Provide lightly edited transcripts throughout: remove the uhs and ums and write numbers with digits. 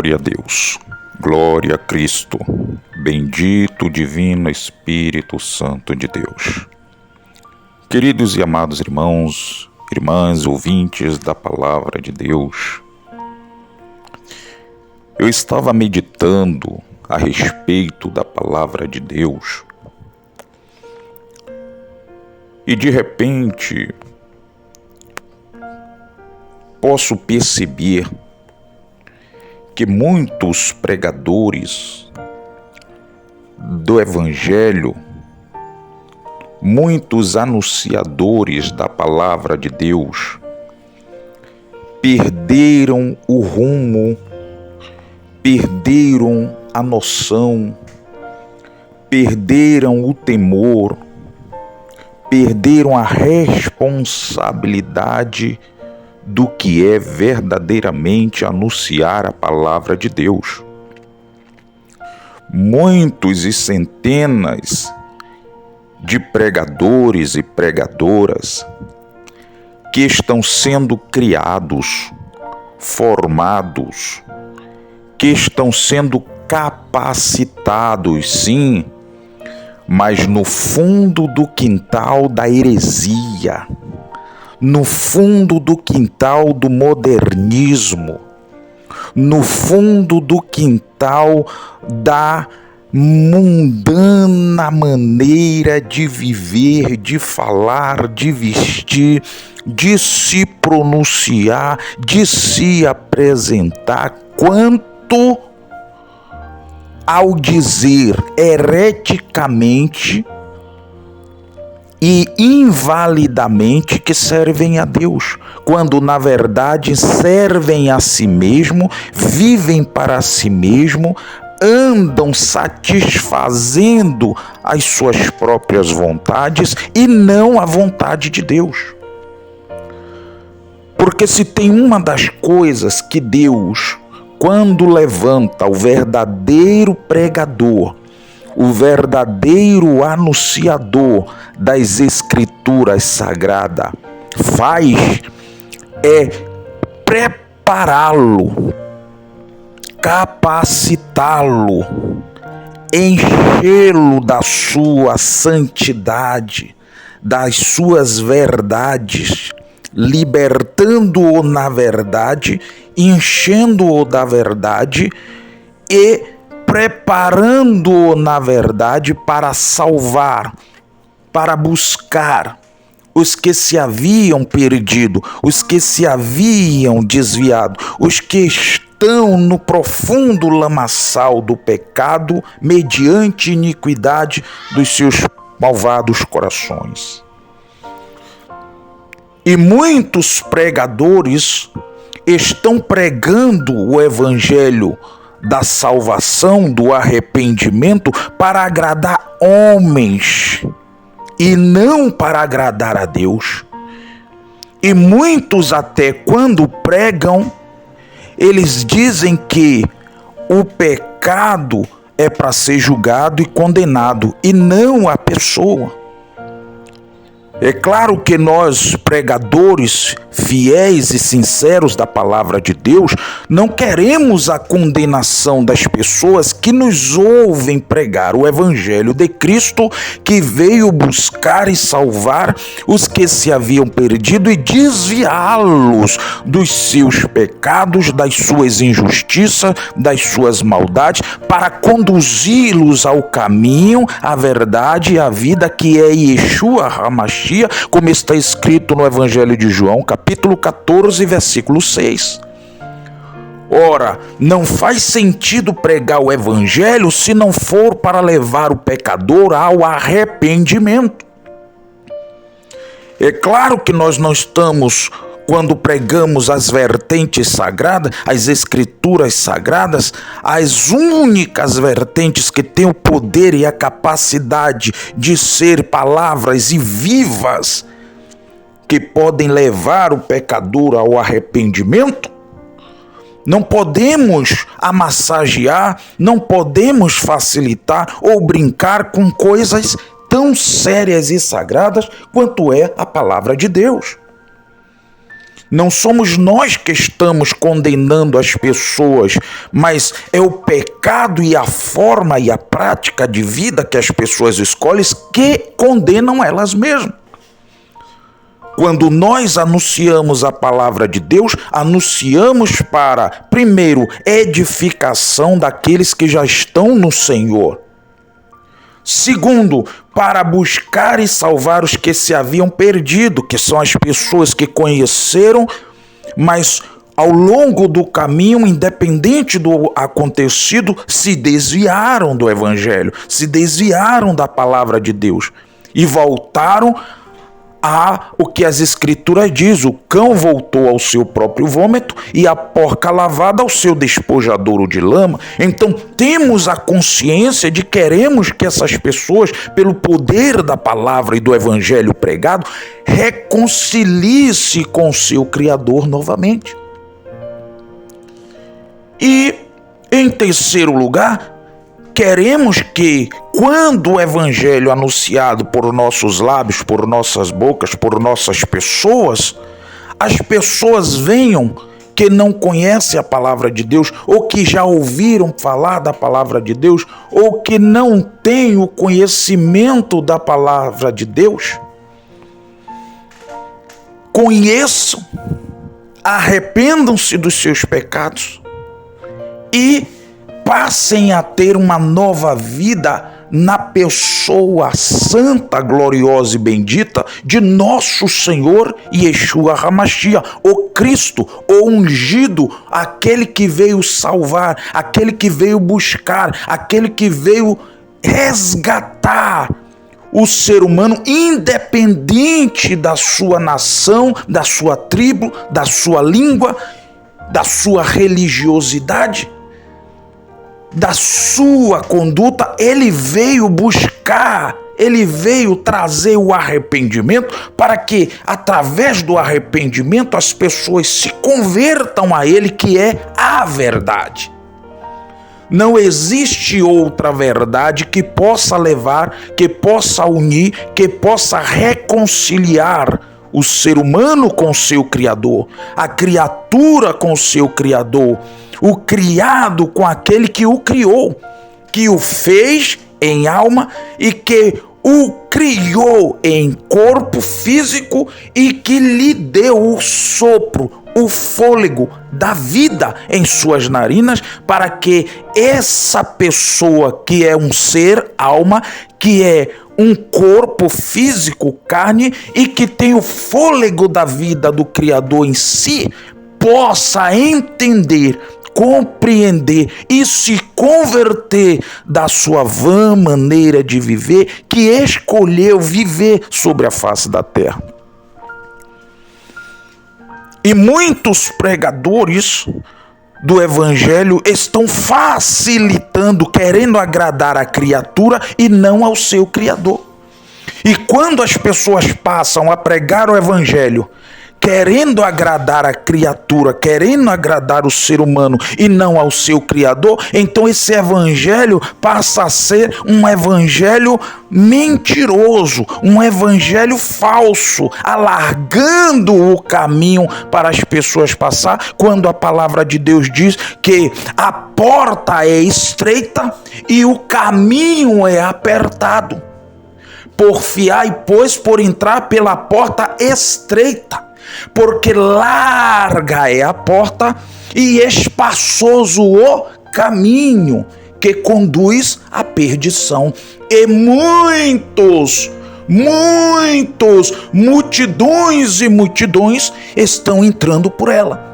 Glória a Deus, glória a Cristo, bendito divino Espírito Santo de Deus. Queridos e amados irmãos, irmãs, ouvintes da Palavra de Deus, eu estava meditando a respeito da Palavra de Deus e de repente posso perceber que muitos pregadores do Evangelho, muitos anunciadores da Palavra de Deus, perderam o rumo, perderam a noção, perderam o temor, perderam a responsabilidade do que é verdadeiramente anunciar a Palavra de Deus. Muitos e centenas de pregadores e pregadoras que estão sendo criados, formados, que estão sendo capacitados, sim, mas no fundo do quintal da heresia, no fundo do quintal do modernismo, no fundo do quintal da mundana maneira de viver, de falar, de vestir, de se pronunciar, de se apresentar, quanto ao dizer hereticamente e invalidamente que servem a Deus, quando na verdade servem a si mesmo, vivem para si mesmo, andam satisfazendo as suas próprias vontades e não a vontade de Deus. Porque se tem uma das coisas que Deus, quando levanta o verdadeiro pregador, o verdadeiro anunciador das Escrituras Sagradas, faz é prepará-lo, capacitá-lo, enchê-lo da sua santidade, das suas verdades, libertando-o na verdade, enchendo-o da verdade e preparando-o na verdade para salvar, para buscar os que se haviam perdido, os que se haviam desviado, os que estão no profundo lamaçal do pecado mediante iniquidade dos seus malvados corações. E muitos pregadores estão pregando o evangelho da salvação, do arrependimento, para agradar homens e não para agradar a Deus. E muitos até quando pregam, eles dizem que o pecado é para ser julgado e condenado, e não a pessoa. É claro que nós, pregadores fiéis e sinceros da Palavra de Deus, não queremos a condenação das pessoas que nos ouvem pregar o Evangelho de Cristo, que veio buscar e salvar os que se haviam perdido e desviá-los dos seus pecados, das suas injustiças, das suas maldades, para conduzi-los ao caminho, à verdade e à vida, que é Yeshua HaMashiach, como está escrito no Evangelho de João, capítulo 14, versículo 6. Ora, não faz sentido pregar o Evangelho se não for para levar o pecador ao arrependimento. É claro que nós não estamos, quando pregamos as vertentes sagradas, as Escrituras Sagradas, as únicas vertentes que têm o poder e a capacidade de ser palavras e vivas que podem levar o pecador ao arrependimento. Não podemos amassagear, não podemos facilitar ou brincar com coisas tão sérias e sagradas quanto é a palavra de Deus. Não somos nós que estamos condenando as pessoas, mas é o pecado e a forma e a prática de vida que as pessoas escolhem que condenam elas mesmas. Quando nós anunciamos a palavra de Deus, anunciamos para, primeiro, edificação daqueles que já estão no Senhor. Segundo, para buscar e salvar os que se haviam perdido, que são as pessoas que conheceram, mas ao longo do caminho, independente do acontecido, se desviaram do Evangelho, se desviaram da palavra de Deus e voltaram a o que as Escrituras diz: o cão voltou ao seu próprio vômito e a porca lavada ao seu despojadouro de lama. Então temos a consciência de que queremos que essas pessoas, pelo poder da palavra e do evangelho pregado, reconciliem-se com o seu Criador novamente. E em terceiro lugar, queremos que, quando o evangelho anunciado por nossos lábios, por nossas bocas, por nossas pessoas, as pessoas venham que não conhecem a palavra de Deus, ou que já ouviram falar da palavra de Deus, ou que não têm o conhecimento da palavra de Deus, conheçam, arrependam-se dos seus pecados e passem a ter uma nova vida na pessoa santa, gloriosa e bendita de nosso Senhor Yeshua HaMashiach, o Cristo, o ungido, aquele que veio salvar, aquele que veio buscar, aquele que veio resgatar o ser humano, independente da sua nação, da sua tribo, da sua língua, da sua religiosidade, da sua conduta. Ele veio buscar, ele veio trazer o arrependimento para que, através do arrependimento, as pessoas se convertam a ele, que é a verdade. Não existe outra verdade que possa levar, que possa unir, que possa reconciliar o ser humano com o seu Criador, a criatura com o seu Criador, o criado com aquele que o criou, que o fez em alma e que o criou em corpo físico e que lhe deu o sopro, o fôlego da vida em suas narinas, para que essa pessoa que é um ser, alma, que é um corpo físico, carne, e que tem o fôlego da vida do Criador em si, possa entender, compreender e se converter da sua vã maneira de viver, que escolheu viver sobre a face da terra. E muitos pregadores do evangelho estão facilitando, querendo agradar a criatura e não ao seu Criador. E quando as pessoas passam a pregar o evangelho querendo agradar a criatura, querendo agradar o ser humano e não ao seu Criador, então esse evangelho passa a ser um evangelho mentiroso, um evangelho falso, alargando o caminho para as pessoas passar, quando a palavra de Deus diz que a porta é estreita e o caminho é apertado. Porfiai, pois, por entrar pela porta estreita, porque larga é a porta e espaçoso o caminho que conduz à perdição, e multidões e multidões estão entrando por ela,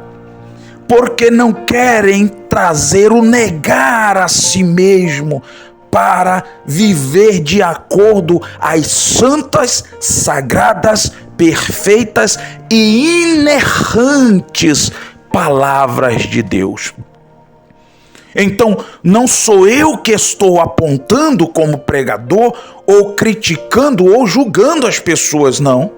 porque não querem trazer o negar a si mesmo para viver de acordo às santas, sagradas, perfeitas e inerrantes palavras de Deus. Então, não sou eu que estou apontando como pregador, ou criticando ou julgando as pessoas, não.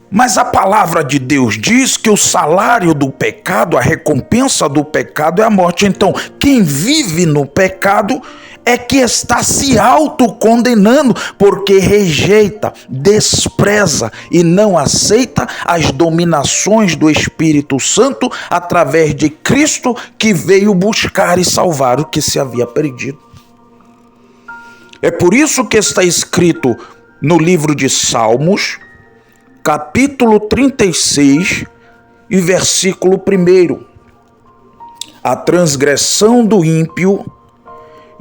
Mas a palavra de Deus diz que o salário do pecado, a recompensa do pecado é a morte. Então, quem vive no pecado é que está se autocondenando, porque rejeita, despreza e não aceita as dominações do Espírito Santo através de Cristo, que veio buscar e salvar o que se havia perdido. É por isso que está escrito no livro de Salmos, capítulo 36 e versículo 1. A transgressão do ímpio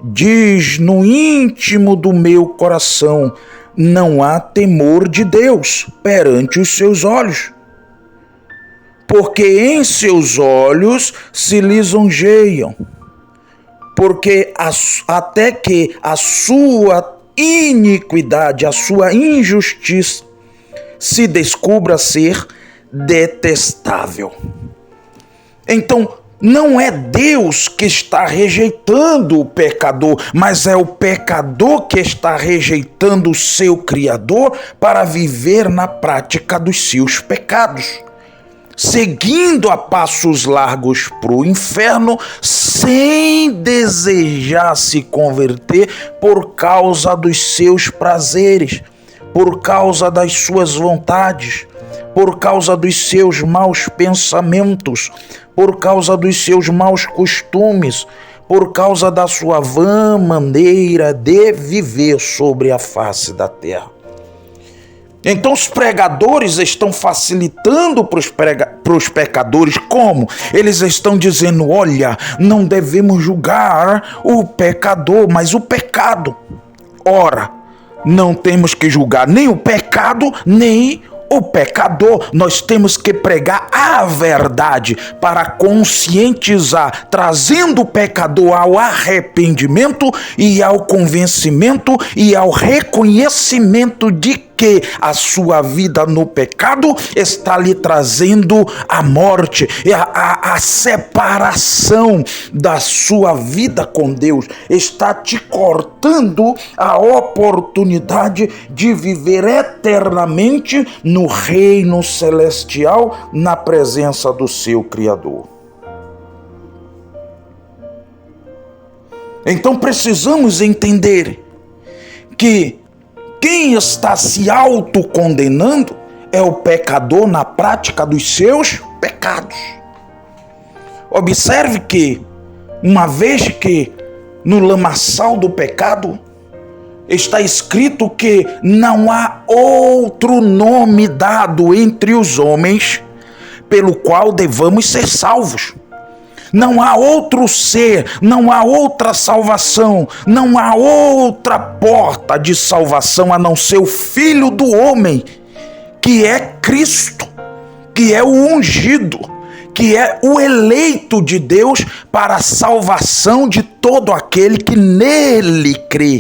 diz no íntimo do meu coração: não há temor de Deus perante os seus olhos, porque em seus olhos se lisonjeiam, porque até que a sua iniquidade, a sua injustiça se descubra ser detestável. Então, não é Deus que está rejeitando o pecador, mas é o pecador que está rejeitando o seu Criador para viver na prática dos seus pecados, seguindo a passos largos para o inferno, sem desejar se converter por causa dos seus prazeres, por causa das suas vontades, por causa dos seus maus pensamentos, por causa dos seus maus costumes, por causa da sua vã maneira de viver sobre a face da terra. Então os pregadores estão facilitando para os pecadores. Como? Eles estão dizendo: olha, não devemos julgar o pecador, mas o pecado. Ora, não temos que julgar nem o pecado, nem o pecador. Nós temos que pregar a verdade para conscientizar, trazendo o pecador ao arrependimento e ao convencimento e ao reconhecimento de que a sua vida no pecado está lhe trazendo a morte, a separação da sua vida com Deus, está te cortando a oportunidade de viver eternamente no reino celestial, na presença do seu Criador. Então precisamos entender que quem está se autocondenando é o pecador na prática dos seus pecados. Observe que, uma vez que no lamaçal do pecado está escrito que não há outro nome dado entre os homens pelo qual devamos ser salvos. Não há outro ser, não há outra salvação, não há outra porta de salvação a não ser o Filho do Homem, que é Cristo, que é o ungido, que é o eleito de Deus para a salvação de todo aquele que nele crê.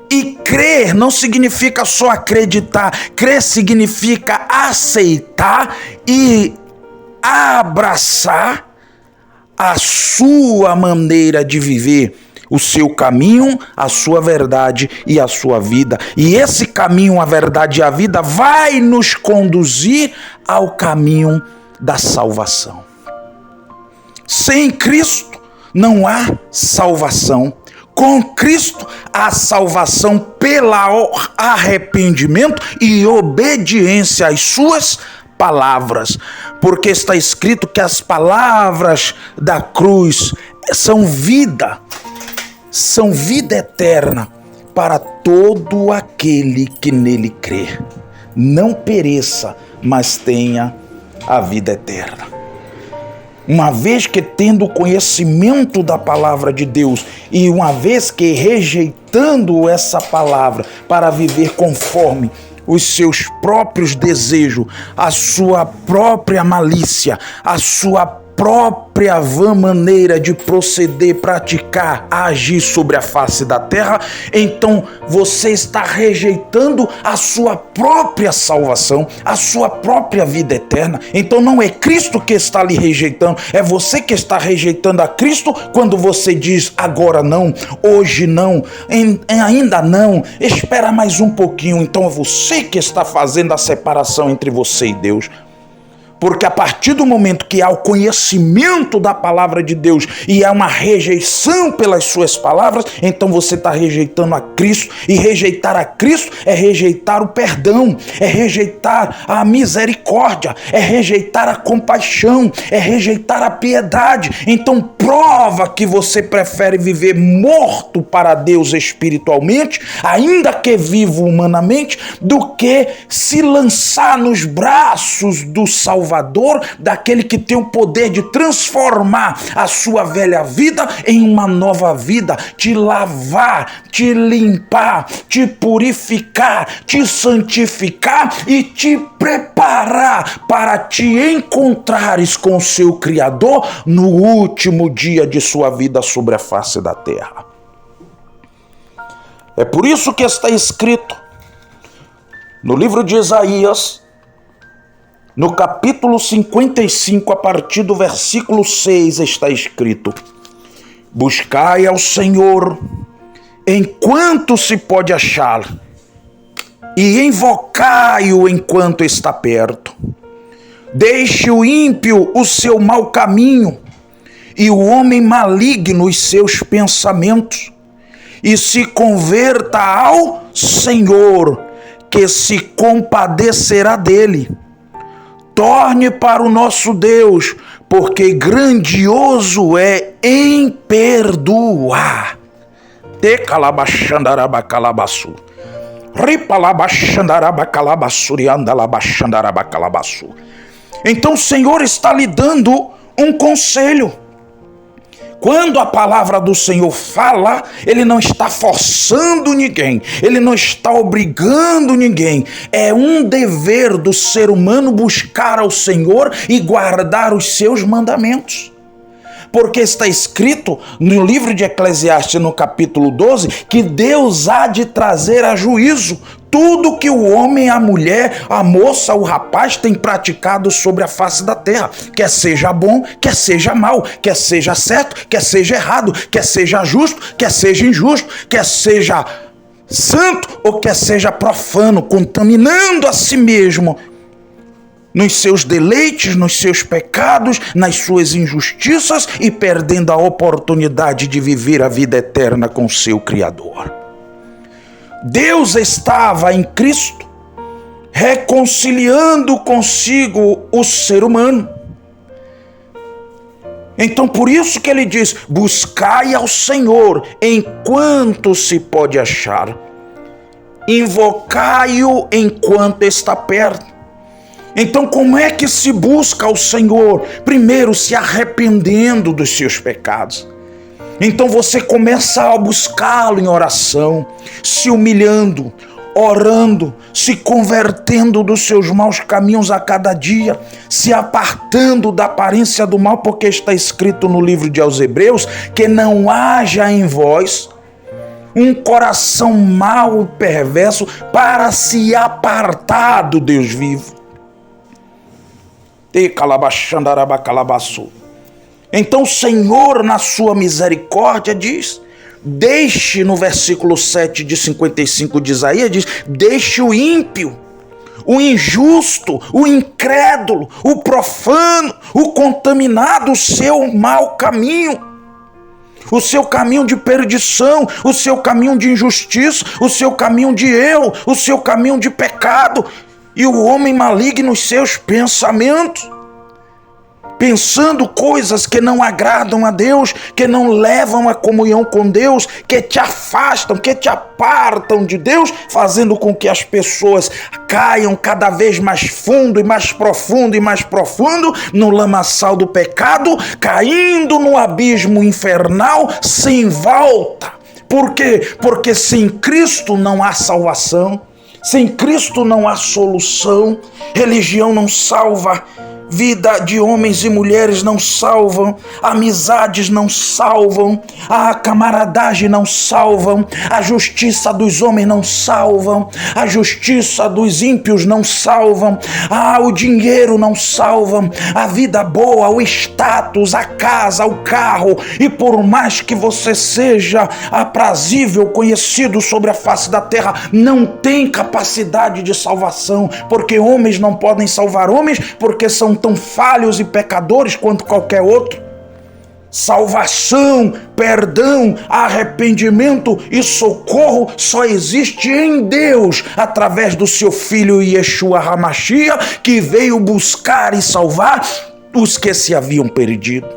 E crer não significa só acreditar, crer significa aceitar e abraçar a sua maneira de viver, o seu caminho, a sua verdade e a sua vida. E esse caminho, a verdade e a vida vai nos conduzir ao caminho da salvação. Sem Cristo não há salvação. Com Cristo há salvação pelo arrependimento e obediência às suas palavras, porque está escrito que as palavras da cruz são vida eterna para todo aquele que nele crê. Não pereça, mas tenha a vida eterna. Uma vez que tendo conhecimento da palavra de Deus e uma vez que rejeitando essa palavra para viver conforme os seus próprios desejos, a sua própria malícia, a sua própria vã maneira de proceder, praticar, agir sobre a face da terra, então você está rejeitando a sua própria salvação, a sua própria vida eterna. Então não é Cristo que está lhe rejeitando, é você que está rejeitando a Cristo quando você diz agora não, hoje não, ainda não, espera mais um pouquinho. Então é você que está fazendo a separação entre você e Deus. Porque a partir do momento que há o conhecimento da palavra de Deus e há uma rejeição pelas suas palavras, então você está rejeitando a Cristo. E rejeitar a Cristo é rejeitar o perdão, é rejeitar a misericórdia, é rejeitar a compaixão, é rejeitar a piedade. Então prova que você prefere viver morto para Deus espiritualmente, ainda que vivo humanamente, do que se lançar nos braços do Salvador, daquele que tem o poder de transformar a sua velha vida em uma nova vida, te lavar, te limpar, te purificar, te santificar e te preparar para te encontrares com o seu Criador no último dia de sua vida sobre a face da terra. É por isso que está escrito no livro de Isaías, no capítulo 55, a partir do versículo 6, está escrito: buscai ao Senhor enquanto se pode achar, e invocai-o enquanto está perto. Deixe o ímpio o seu mau caminho, e o homem maligno os seus pensamentos, e se converta ao Senhor, que se compadecerá dele. Torne para o nosso Deus, porque grandioso é em perdoar. Te calabachandarabacalabaçu. Ripalabachandarabacalabassuriandalabachandarabacalabaçu. Então o Senhor está lhe dando um conselho. Quando a palavra do Senhor fala, Ele não está forçando ninguém, Ele não está obrigando ninguém. É um dever do ser humano buscar ao Senhor e guardar os seus mandamentos. Porque está escrito no livro de Eclesiastes, no capítulo 12, que Deus há de trazer a juízo tudo que o homem, a mulher, a moça, o rapaz tem praticado sobre a face da terra. Quer seja bom, quer seja mal, quer seja certo, quer seja errado, quer seja justo, quer seja injusto, quer seja santo ou quer seja profano, contaminando a si mesmo nos seus deleites, nos seus pecados, nas suas injustiças e perdendo a oportunidade de viver a vida eterna com seu Criador. Deus estava em Cristo reconciliando consigo o ser humano. Então por isso que ele diz: buscai ao Senhor enquanto se pode achar, invocai-o enquanto está perto. Então como é que se busca ao Senhor? Primeiro, se arrependendo dos seus pecados. Então você começa a buscá-lo em oração, se humilhando, orando, se convertendo dos seus maus caminhos a cada dia, se apartando da aparência do mal, porque está escrito no livro de aos Hebreus que não haja em vós um coração mau e perverso para se apartar do Deus vivo. Então o Senhor, na sua misericórdia, diz: deixe, no versículo 7 de 55 de Isaías, diz: deixe o ímpio, o injusto, o incrédulo, o profano, o contaminado, o seu mau caminho, o seu caminho de perdição, o seu caminho de injustiça, o seu caminho de erro, o seu caminho de pecado, e o homem maligno os seus pensamentos, pensando coisas que não agradam a Deus, que não levam a comunhão com Deus, que te afastam, que te apartam de Deus, fazendo com que as pessoas caiam cada vez mais fundo e mais profundo e mais profundo no lamaçal do pecado, caindo no abismo infernal sem volta. Por quê? Porque sem Cristo não há salvação, sem Cristo não há solução, religião não salva, vida de homens e mulheres não salvam, amizades não salvam, a camaradagem não salvam, a justiça dos homens não salvam, a justiça dos ímpios não salvam, o dinheiro não salvam, a vida boa, o status, a casa, o carro, e por mais que você seja aprazível, conhecido sobre a face da terra, não tem capacidade de salvação, porque homens não podem salvar homens, porque são tão falhos e pecadores quanto qualquer outro. Salvação, perdão, arrependimento e socorro só existe em Deus, através do seu Filho Yeshua HaMashiach, que veio buscar e salvar os que se haviam perdido.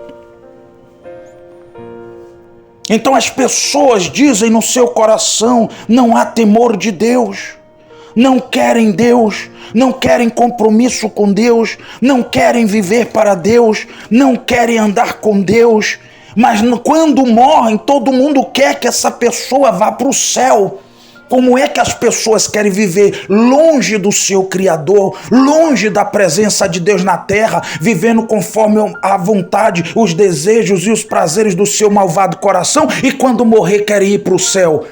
Então as pessoas dizem no seu coração: não há temor de Deus, não querem Deus, não querem compromisso com Deus, não querem viver para Deus, não querem andar com Deus, mas quando morrem, todo mundo quer que essa pessoa vá para o céu. Como é que as pessoas querem viver longe do seu Criador, longe da presença de Deus na terra, vivendo conforme a vontade, os desejos e os prazeres do seu malvado coração, e quando morrer querem ir para o céu?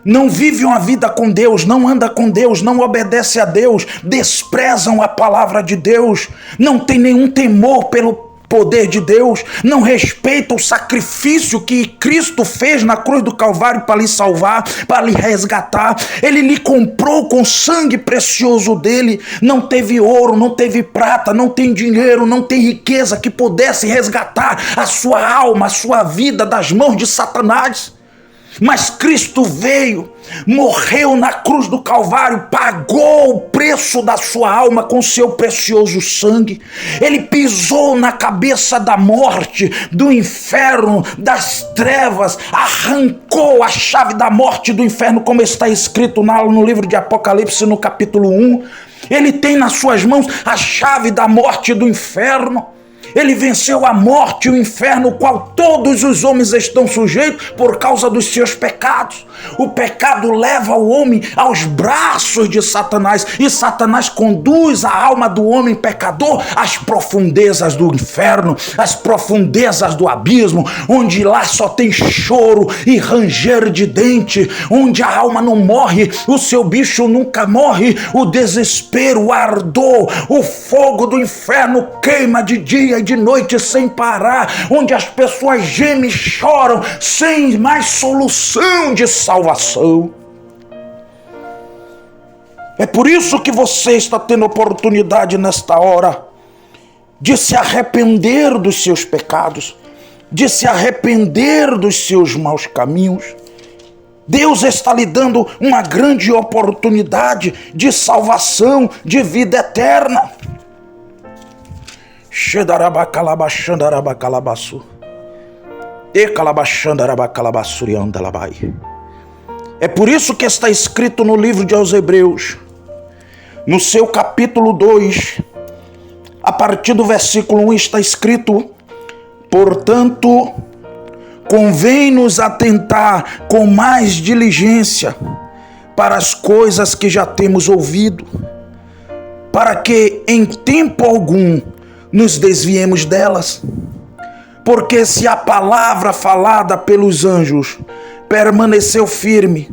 Não vivem uma vida com Deus, não anda com Deus, não obedece a Deus, desprezam a palavra de Deus, não tem nenhum temor pelo poder de Deus, não respeita o sacrifício que Cristo fez na cruz do Calvário para lhe salvar, para lhe resgatar. Ele lhe comprou com sangue precioso dele. Não teve ouro, não teve prata, não tem dinheiro, não tem riqueza que pudesse resgatar a sua alma, a sua vida das mãos de Satanás. Mas Cristo veio, morreu na cruz do Calvário, pagou o preço da sua alma com seu precioso sangue. Ele pisou na cabeça da morte, do inferno, das trevas, arrancou a chave da morte do inferno, como está escrito no livro de Apocalipse, no capítulo 1. Ele tem nas suas mãos a chave da morte e do inferno. Ele venceu a morte e o inferno, o qual todos os homens estão sujeitos por causa dos seus pecados. O pecado leva o homem aos braços de Satanás, e Satanás conduz a alma do homem pecador às profundezas do inferno, às profundezas do abismo, onde lá só tem choro e ranger de dente, onde a alma não morre, o seu bicho nunca morre, o desespero, o ardor, o fogo do inferno queima de dia e de noite sem parar, onde as pessoas gemem e choram sem mais solução de salvação. É por isso que você está tendo oportunidade nesta hora de se arrepender dos seus pecados, de se arrepender dos seus maus caminhos. Deus está lhe dando uma grande oportunidade de salvação, de vida eterna. É por isso que está escrito no livro de aos Hebreus, no seu capítulo 2, a partir do versículo 1, está escrito: portanto, convém-nos atentar com mais diligência para as coisas que já temos ouvido, para que em tempo algum nos desviemos delas. Porque se a palavra falada pelos anjos permaneceu firme,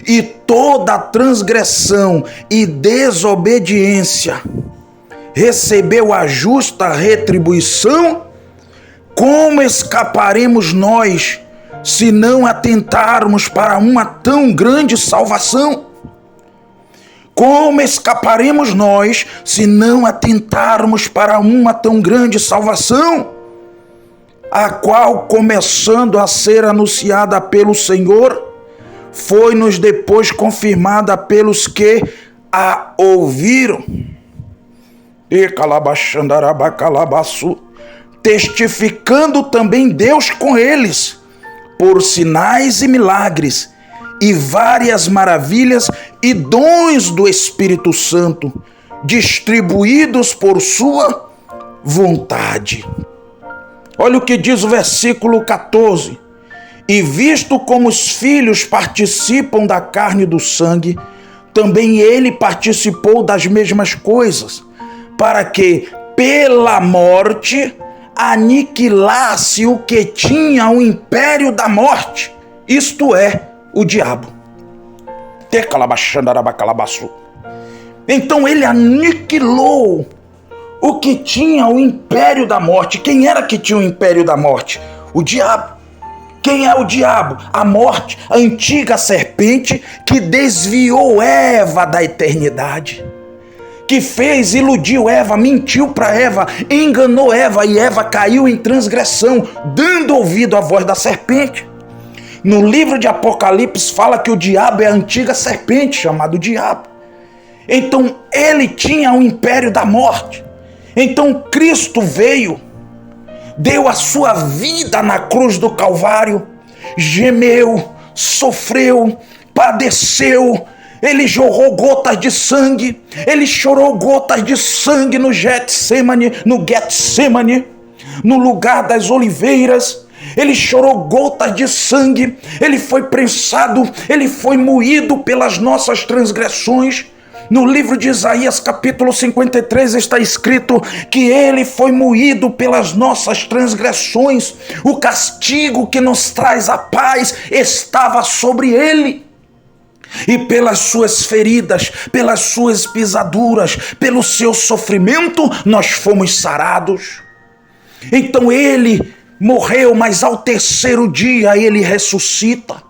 e toda transgressão e desobediência recebeu a justa retribuição, como escaparemos nós se não atentarmos para uma tão grande salvação? Como escaparemos nós se não atentarmos para uma tão grande salvação, a qual, começando a ser anunciada pelo Senhor, foi-nos depois confirmada pelos que a ouviram? Testificando também Deus com eles, por sinais e milagres, e várias maravilhas e dons do Espírito Santo, distribuídos por sua vontade. Olha o que diz o versículo 14. E visto como os filhos participam da carne e do sangue, também ele participou das mesmas coisas, para que, pela morte, aniquilasse o que tinha o império da morte, isto é, o diabo. Então ele aniquilou o que tinha o império da morte. Quem era que tinha o império da morte? O diabo. Quem é o diabo? A morte, a antiga serpente que desviou Eva da eternidade, que fez, iludiu Eva, mentiu para Eva, enganou Eva, e Eva caiu em transgressão, dando ouvido à voz da serpente. No livro de Apocalipse fala que o diabo é a antiga serpente, chamado diabo. Então ele tinha o império da morte. Então Cristo veio, deu a sua vida na cruz do Calvário, gemeu, sofreu, padeceu, ele jorrou gotas de sangue, ele chorou gotas de sangue no Getsemane, no lugar das oliveiras. Ele chorou gotas de sangue, ele foi prensado, ele foi moído pelas nossas transgressões. No livro de Isaías, capítulo 53, está escrito que ele foi moído pelas nossas transgressões. O castigo que nos traz a paz estava sobre ele. E pelas suas feridas, pelas suas pisaduras, pelo seu sofrimento, nós fomos sarados. Então ele morreu, mas ao terceiro dia ele ressuscita.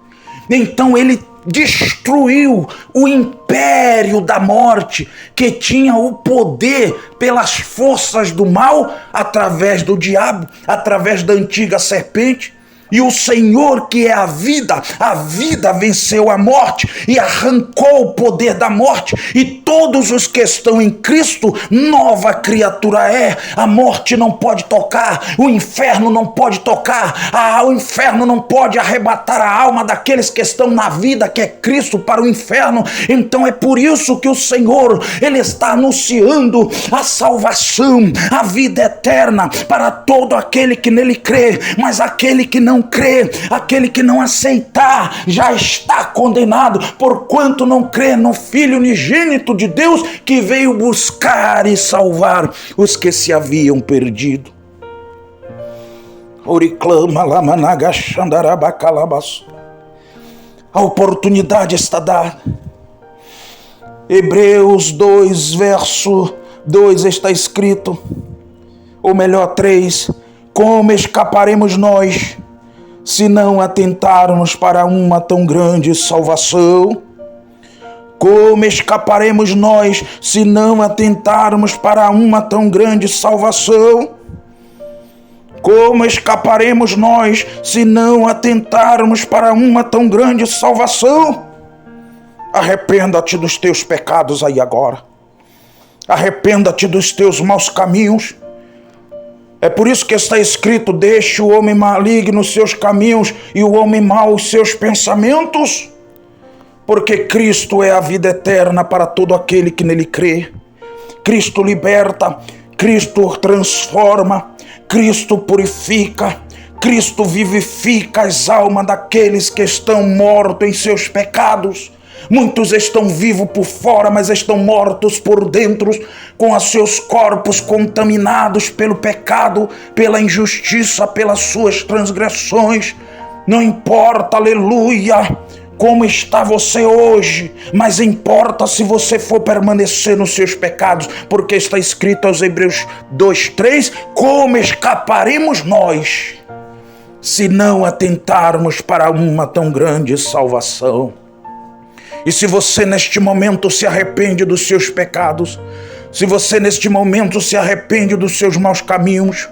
Então ele destruiu o império da morte, que tinha o poder pelas forças do mal, através do diabo, através da antiga serpente. E o Senhor, que é a vida venceu a morte e arrancou o poder da morte. E todos os que estão em Cristo, nova criatura é. A morte não pode tocar, o inferno não pode tocar, o inferno não pode arrebatar a alma daqueles que estão na vida, que é Cristo, para o inferno. Então é por isso que o Senhor, ele está anunciando a salvação, a vida eterna para todo aquele que nele crê. Mas aquele que não crê, aquele que não aceitar, já está condenado, porquanto não crê no Filho unigênito de Deus, que veio buscar e salvar os que se haviam perdido. A oportunidade está dada. Hebreus 2, verso 2 está escrito, ou melhor 3, como escaparemos nós se não atentarmos para uma tão grande salvação? Como escaparemos nós se não atentarmos para uma tão grande salvação? Como escaparemos nós se não atentarmos para uma tão grande salvação? Arrependa-te dos teus pecados aí agora. Arrependa-te dos teus maus caminhos. É por isso que está escrito: deixe o homem maligno os seus caminhos e o homem mau os seus pensamentos, porque Cristo é a vida eterna para todo aquele que nele crê. Cristo liberta, Cristo transforma, Cristo purifica, Cristo vivifica as almas daqueles que estão mortos em seus pecados. Muitos estão vivos por fora, mas estão mortos por dentro, com os seus corpos contaminados pelo pecado, pela injustiça, pelas suas transgressões. Não importa, aleluia, como está você hoje, mas importa se você for permanecer nos seus pecados, porque está escrito aos Hebreus 2:3, como escaparemos nós se não atentarmos para uma tão grande salvação? E se você neste momento se arrepende dos seus pecados, se você neste momento se arrepende dos seus maus caminhos,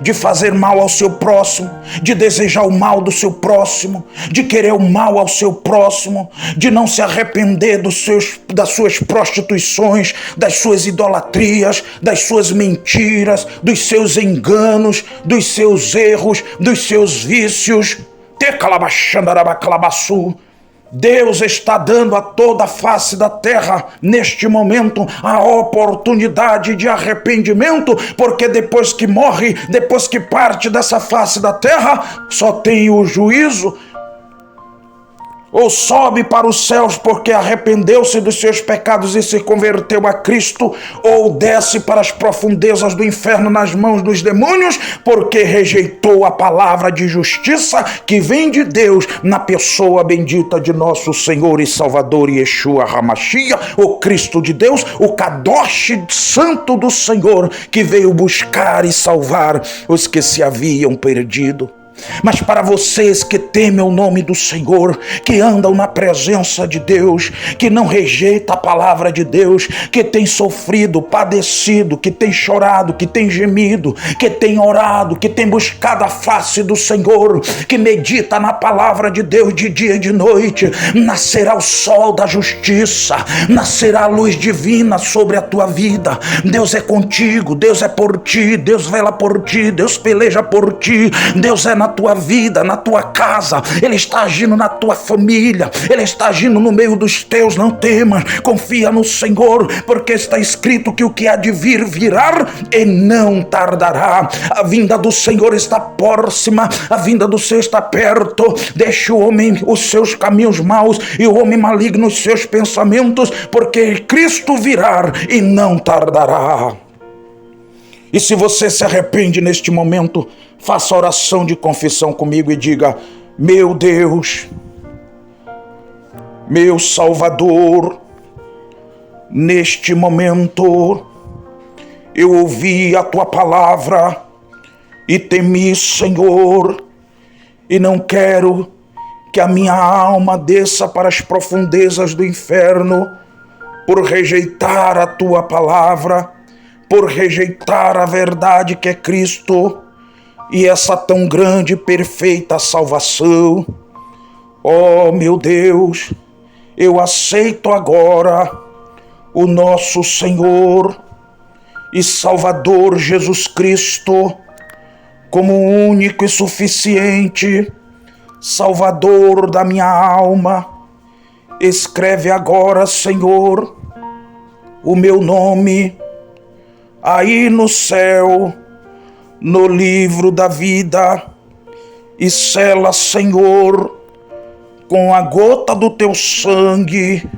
de fazer mal ao seu próximo, de desejar o mal do seu próximo, de querer o mal ao seu próximo, de não se arrepender das suas prostituições, das suas idolatrias, das suas mentiras, dos seus enganos, dos seus erros, dos seus vícios, Deus está dando a toda a face da terra, neste momento, a oportunidade de arrependimento, porque depois que morre, depois que parte dessa face da terra, só tem o juízo. Ou sobe para os céus porque arrependeu-se dos seus pecados e se converteu a Cristo, ou desce para as profundezas do inferno nas mãos dos demônios, porque rejeitou a palavra de justiça que vem de Deus na pessoa bendita de nosso Senhor e Salvador Yeshua HaMashiach, o Cristo de Deus, o Kadosh Santo do Senhor, que veio buscar e salvar os que se haviam perdido. Mas para vocês que temem o nome do Senhor, que andam na presença de Deus, que não rejeita a palavra de Deus, que tem sofrido, padecido, que tem chorado, que tem gemido, que tem orado, que tem buscado a face do Senhor, que medita na palavra de Deus de dia e de noite, nascerá o sol da justiça, nascerá a luz divina sobre a tua vida. Deus é contigo, Deus é por ti, Deus vela por ti, Deus peleja por ti, Deus é na tua vida, na tua casa, Ele está agindo na tua família, Ele está agindo no meio dos teus. Não temas, confia no Senhor, porque está escrito que o que há de vir, virá e não tardará. A vinda do Senhor está próxima, a vinda do Senhor está perto. Deixe o homem os seus caminhos maus e o homem maligno os seus pensamentos, porque Cristo virá e não tardará. E se você se arrepende neste momento, faça oração de confissão comigo e diga: meu Deus, meu Salvador, neste momento eu ouvi a tua palavra e temi, Senhor, e não quero que a minha alma desça para as profundezas do inferno por rejeitar a tua palavra, por rejeitar a verdade que é Cristo e essa tão grande e perfeita salvação. Oh, meu Deus, eu aceito agora o nosso Senhor e Salvador Jesus Cristo como único e suficiente Salvador da minha alma. Escreve agora, Senhor, o meu nome aí no céu, no livro da vida, e sela, Senhor, com a gota do teu sangue,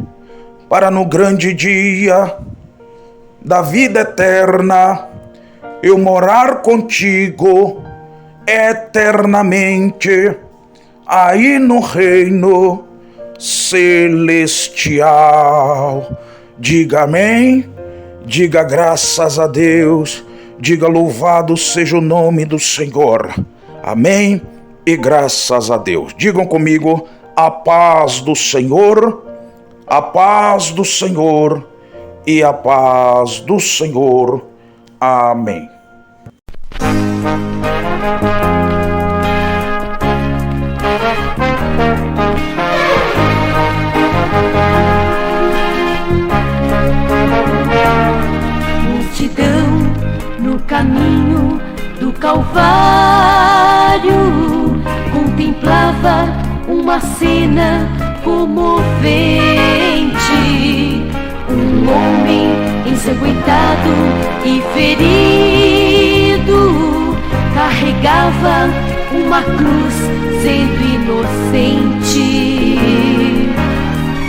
para no grande dia da vida eterna eu morar contigo eternamente, aí no reino celestial. Diga amém, diga graças a Deus, diga louvado seja o nome do Senhor. Amém e graças a Deus. Digam comigo: a paz do Senhor, a paz do Senhor e a paz do Senhor. Amém. Multidão no caminho do Calvário contemplava uma cena comovente. Um homem ensanguentado e ferido carregava uma cruz sendo inocente.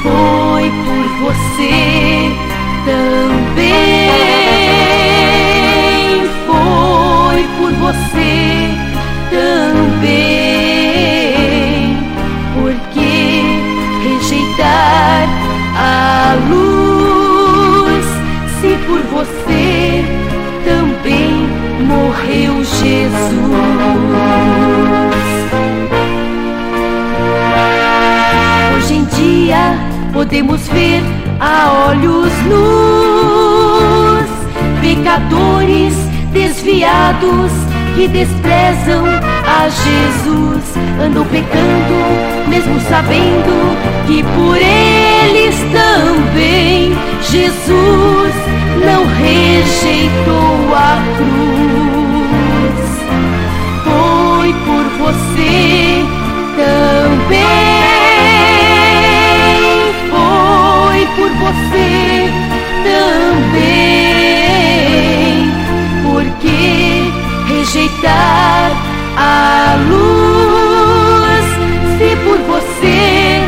Foi por você também, foi por você também, porque rejeitar a luz, se por você também morreu Jesus. Hoje em dia podemos ver a olhos nus pecadores desviados que desprezam a Jesus, andam pecando mesmo sabendo que por eles também Jesus não rejeitou a cruz. Foi por você também, foi por você também, porque rejeitar a luz, se por você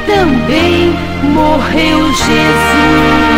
também morreu Jesus.